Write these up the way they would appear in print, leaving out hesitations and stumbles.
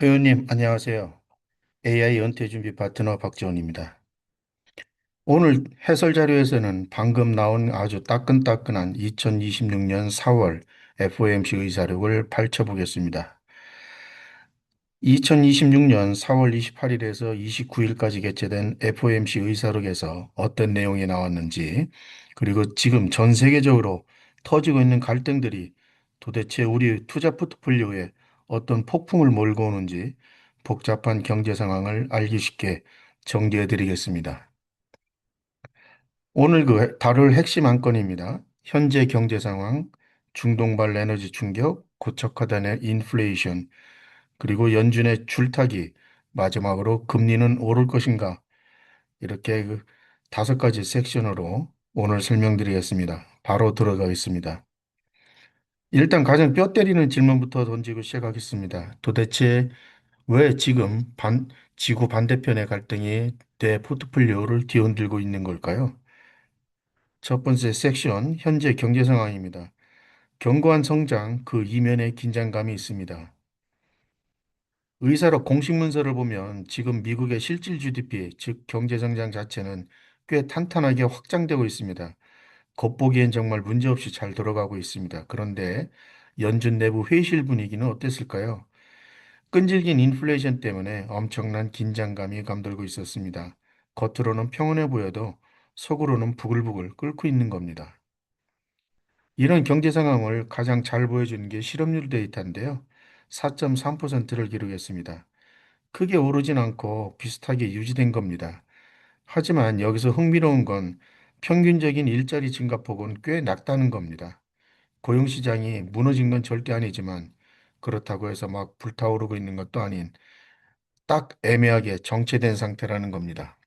회원님, 안녕하세요. AI 연태 준비 파트너 박지원입니다. 오늘 해설 자료에서는 방금 나온 아주 따끈따끈한 2026년 4월 FOMC 의사록을 펼쳐보겠습니다. 2026년 4월 28일에서 29일까지 개최된 FOMC 의사록에서 어떤 내용이 나왔는지, 그리고 지금 전 세계적으로 터지고 있는 갈등들이 도대체 우리 투자 포트폴리오에 어떤 폭풍을 몰고 오는지 복잡한 경제 상황을 알기 쉽게 정리해 드리겠습니다. 오늘 다룰 핵심 안건입니다. 현재 경제 상황, 중동발 에너지 충격, 고착화된 인플레이션, 그리고 연준의 줄타기, 마지막으로 금리는 오를 것인가, 이렇게 5가지 섹션으로 오늘 설명드리겠습니다. 바로 들어가겠습니다. 일단 가장 뼈 때리는 질문부터 던지고 시작하겠습니다. 도대체 왜 지금 지구 반대편의 갈등이 내 포트폴리오를 뒤흔들고 있는 걸까요? 첫 번째 섹션, 현재 경제 상황입니다. 견고한 성장, 그 이면에 긴장감이 있습니다. 의사록 공식 문서를 보면 지금 미국의 실질 GDP, 즉 경제 성장 자체는 꽤 탄탄하게 확장되고 있습니다. 겉보기엔 정말 문제없이 잘 돌아가고 있습니다. 그런데 연준 내부 회의실 분위기는 어땠을까요? 끈질긴 인플레이션 때문에 엄청난 긴장감이 감돌고 있었습니다. 겉으로는 평온해 보여도 속으로는 부글부글 끓고 있는 겁니다. 이런 경제 상황을 가장 잘 보여주는 게 실업률 데이터인데요. 4.3%를 기록했습니다. 크게 오르진 않고 비슷하게 유지된 겁니다. 하지만 여기서 흥미로운 건 평균적인 일자리 증가폭은 꽤 낮다는 겁니다. 고용시장이 무너진 건 절대 아니지만 그렇다고 해서 막 불타오르고 있는 것도 아닌 딱 애매하게 정체된 상태라는 겁니다.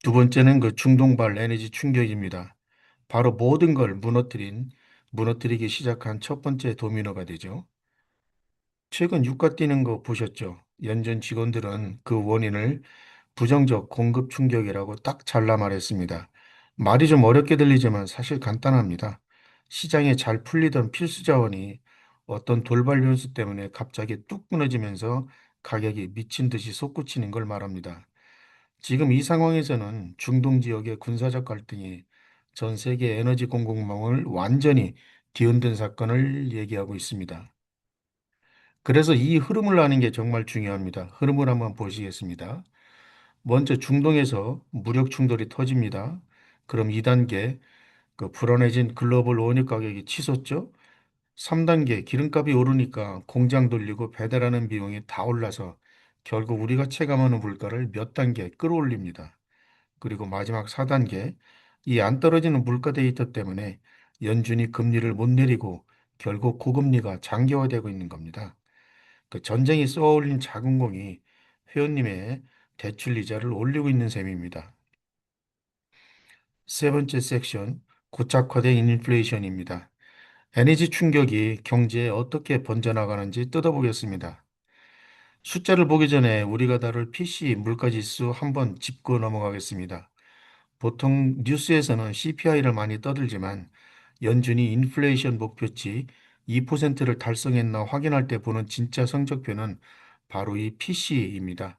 두 번째는 중동발 에너지 충격입니다. 바로 모든 걸 무너뜨리기 시작한 첫 번째 도미노가 되죠. 최근 유가 뛰는 거 보셨죠? 연준 직원들은 그 원인을 부정적 공급 충격이라고 딱 잘라 말했습니다. 말이 좀 어렵게 들리지만 사실 간단합니다. 시장에 잘 풀리던 필수 자원이 어떤 돌발 변수 때문에 갑자기 뚝 무너지면서 가격이 미친 듯이 솟구치는 걸 말합니다. 지금 이 상황에서는 중동 지역의 군사적 갈등이 전 세계 에너지 공급망을 완전히 뒤흔든 사건을 얘기하고 있습니다. 그래서 이 흐름을 아는 게 정말 중요합니다. 흐름을 한번 보시겠습니다. 먼저 중동에서 무력 충돌이 터집니다. 그럼 2단계 불안해진 글로벌 원유 가격이 치솟죠. 3단계 기름값이 오르니까 공장 돌리고 배달하는 비용이 다 올라서 결국 우리가 체감하는 물가를 몇 단계 끌어올립니다. 그리고 마지막 4단계, 이 안 떨어지는 물가 데이터 때문에 연준이 금리를 못 내리고 결국 고금리가 장기화되고 있는 겁니다. 전쟁이 쏘아올린 작은 공이 회원님의 대출 이자를 올리고 있는 셈입니다. 세 번째 섹션, 고착화된 인플레이션입니다. 에너지 충격이 경제에 어떻게 번져나가는지 뜯어보겠습니다. 숫자를 보기 전에 우리가 다룰 PC 물가지수 한번 짚고 넘어가겠습니다. 보통 뉴스에서는 CPI를 많이 떠들지만 연준이 인플레이션 목표치 2%를 달성했나 확인할 때 보는 진짜 성적표는 바로 이 PC입니다.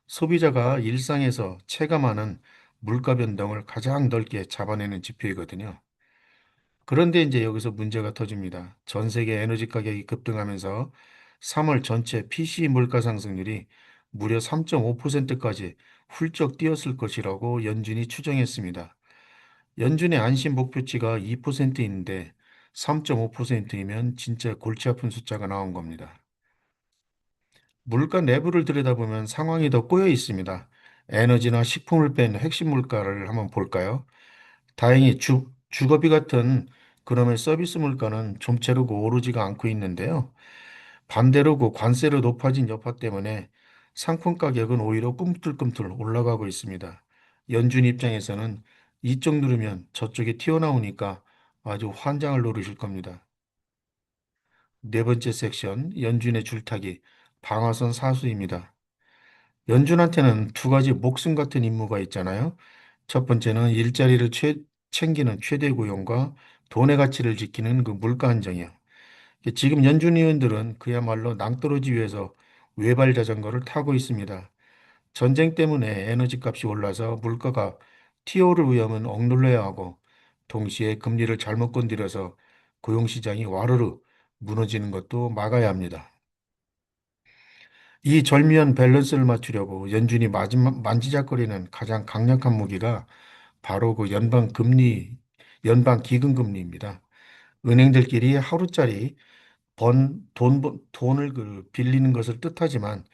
소비자가 일상에서 체감하는 물가 변동을 가장 넓게 잡아내는 지표이거든요. 그런데 이제 여기서 문제가 터집니다. 전 세계 에너지 가격이 급등하면서 3월 전체 PC 물가 상승률이 무려 3.5%까지 훌쩍 뛰었을 것이라고 연준이 추정했습니다. 연준의 안심 목표치가 2%인데 3.5%이면 진짜 골치 아픈 숫자가 나온 겁니다. 물가 내부를 들여다보면 상황이 더 꼬여 있습니다. 에너지나 식품을 뺀 핵심 물가를 한번 볼까요? 다행히 주거비 같은 그러면 서비스 물가는 좀처럼 오르지가 않고 있는데요. 반대로 관세로 높아진 여파 때문에 상품 가격은 오히려 꿈틀꿈틀 올라가고 있습니다. 연준 입장에서는 이쪽 누르면 저쪽이 튀어나오니까 아주 환장을 노리실 겁니다. 네 번째 섹션, 연준의 줄타기, 방아선 사수입니다. 연준한테는 두 가지 목숨 같은 임무가 있잖아요. 첫 번째는 챙기는 최대 고용과 돈의 가치를 지키는 물가 안정이요. 지금 연준 의원들은 그야말로 낭떠러지 위에서 외발 자전거를 타고 있습니다. 전쟁 때문에 에너지 값이 올라서 물가가 튀어오를 위험은 억눌러야 하고 동시에 금리를 잘못 건드려서 고용시장이 와르르 무너지는 것도 막아야 합니다. 이 절묘한 밸런스를 맞추려고 연준이 마지막 만지작거리는 가장 강력한 무기가 바로 그 연방 기금금리입니다. 은행들끼리 하루짜리 돈을 빌리는 것을 뜻하지만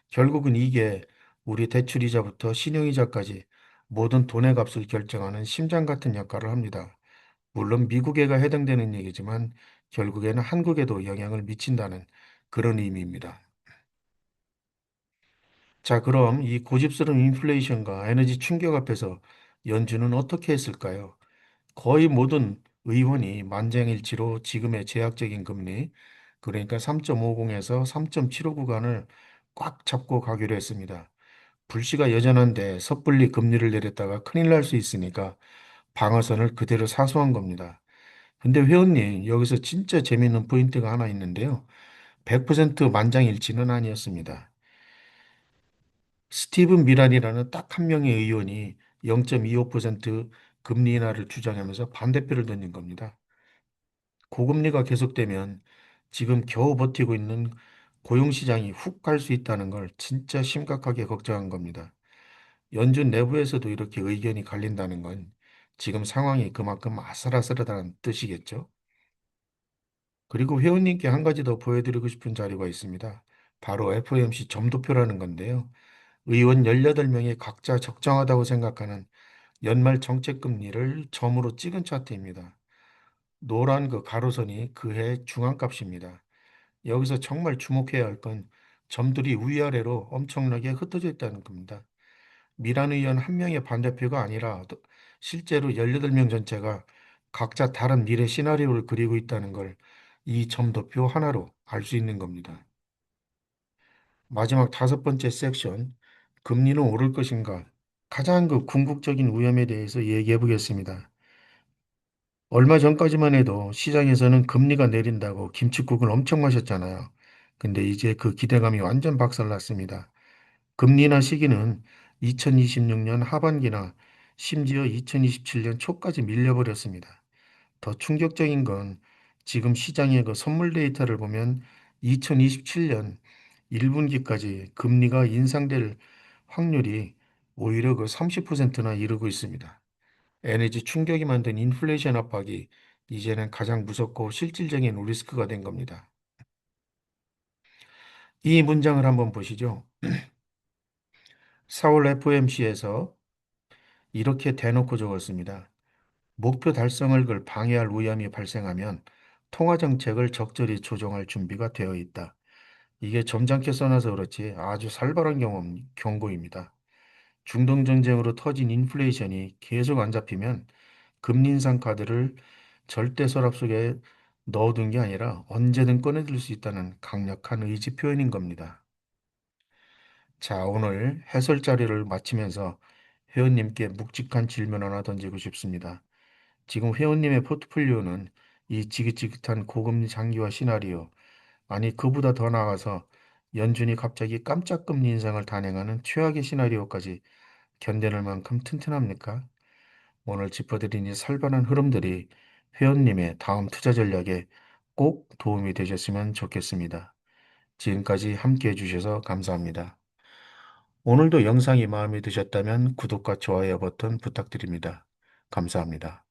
결국은 이게 우리 대출이자부터 신용이자까지 모든 돈의 값을 결정하는 심장 같은 역할을 합니다. 물론 미국에가 해당되는 얘기지만 결국에는 한국에도 영향을 미친다는 그런 의미입니다. 자, 그럼 이 고집스러운 인플레이션과 에너지 충격 앞에서 연준은 어떻게 했을까요? 거의 모든 의원이 만장일치로 지금의 제약적인 금리, 그러니까 3.50에서 3.75 구간을 꽉 잡고 가기로 했습니다. 불씨가 여전한데 섣불리 금리를 내렸다가 큰일 날 수 있으니까 방어선을 그대로 사수한 겁니다. 근데 회원님, 여기서 진짜 재밌는 포인트가 하나 있는데요. 100% 만장일치는 아니었습니다. 스티븐 미란이라는 딱 한 명의 의원이 0.25% 금리 인하를 주장하면서 반대표를 던진 겁니다. 고금리가 계속되면 지금 겨우 버티고 있는 고용시장이 훅 갈 수 있다는 걸 진짜 심각하게 걱정한 겁니다. 연준 내부에서도 이렇게 의견이 갈린다는 건 지금 상황이 그만큼 아슬아슬하다는 뜻이겠죠. 그리고 회원님께 한 가지 더 보여드리고 싶은 자료가 있습니다. 바로 FOMC 점도표라는 건데요. 의원 18명이 각자 적정하다고 생각하는 연말 정책 금리를 점으로 찍은 차트입니다. 노란 그 가로선이 그해 중앙값입니다. 여기서 정말 주목해야 할 건 점들이 위아래로 엄청나게 흩어져 있다는 겁니다. 미란 의원 한 명의 반대표가 아니라 실제로 18명 전체가 각자 다른 미래 시나리오를 그리고 있다는 걸 이 점도표 하나로 알 수 있는 겁니다. 마지막 다섯 번째 섹션, 금리는 오를 것인가? 가장 그 궁극적인 위험에 대해서 얘기해 보겠습니다. 얼마 전까지만 해도 시장에서는 금리가 내린다고 김칫국을 엄청 마셨잖아요. 근데 이제 그 기대감이 완전 박살났습니다. 금리 인하 시기는 2026년 하반기나 심지어 2027년 초까지 밀려버렸습니다. 더 충격적인 건 지금 시장의 그 선물 데이터를 보면 2027년 1분기까지 금리가 인상될 확률이 오히려 그 30%나 이르고 있습니다. 에너지 충격이 만든 인플레이션 압박이 이제는 가장 무섭고 실질적인 리스크가 된 겁니다. 이 문장을 한번 보시죠. 4월 FOMC에서 이렇게 대놓고 적었습니다. 목표 달성을 방해할 위험이 발생하면 통화 정책을 적절히 조정할 준비가 되어 있다. 이게 점잖게 써놔서 그렇지 아주 살벌한 경고입니다. 중동 전쟁으로 터진 인플레이션이 계속 안 잡히면 금리 인상 카드를 절대 서랍 속에 넣어둔 게 아니라 언제든 꺼내들 수 있다는 강력한 의지 표현인 겁니다. 자, 오늘 해설 자료를 마치면서 회원님께 묵직한 질문 하나 던지고 싶습니다. 지금 회원님의 포트폴리오는 이 지긋지긋한 고금리 장기화 시나리오, 아니 그보다 더 나아가서 연준이 갑자기 깜짝 금리 인상을 단행하는 최악의 시나리오까지 견뎌낼 만큼 튼튼합니까? 오늘 짚어드린 이 살벌한 흐름들이 회원님의 다음 투자 전략에 꼭 도움이 되셨으면 좋겠습니다. 지금까지 함께 해주셔서 감사합니다. 오늘도 영상이 마음에 드셨다면 구독과 좋아요 버튼 부탁드립니다. 감사합니다.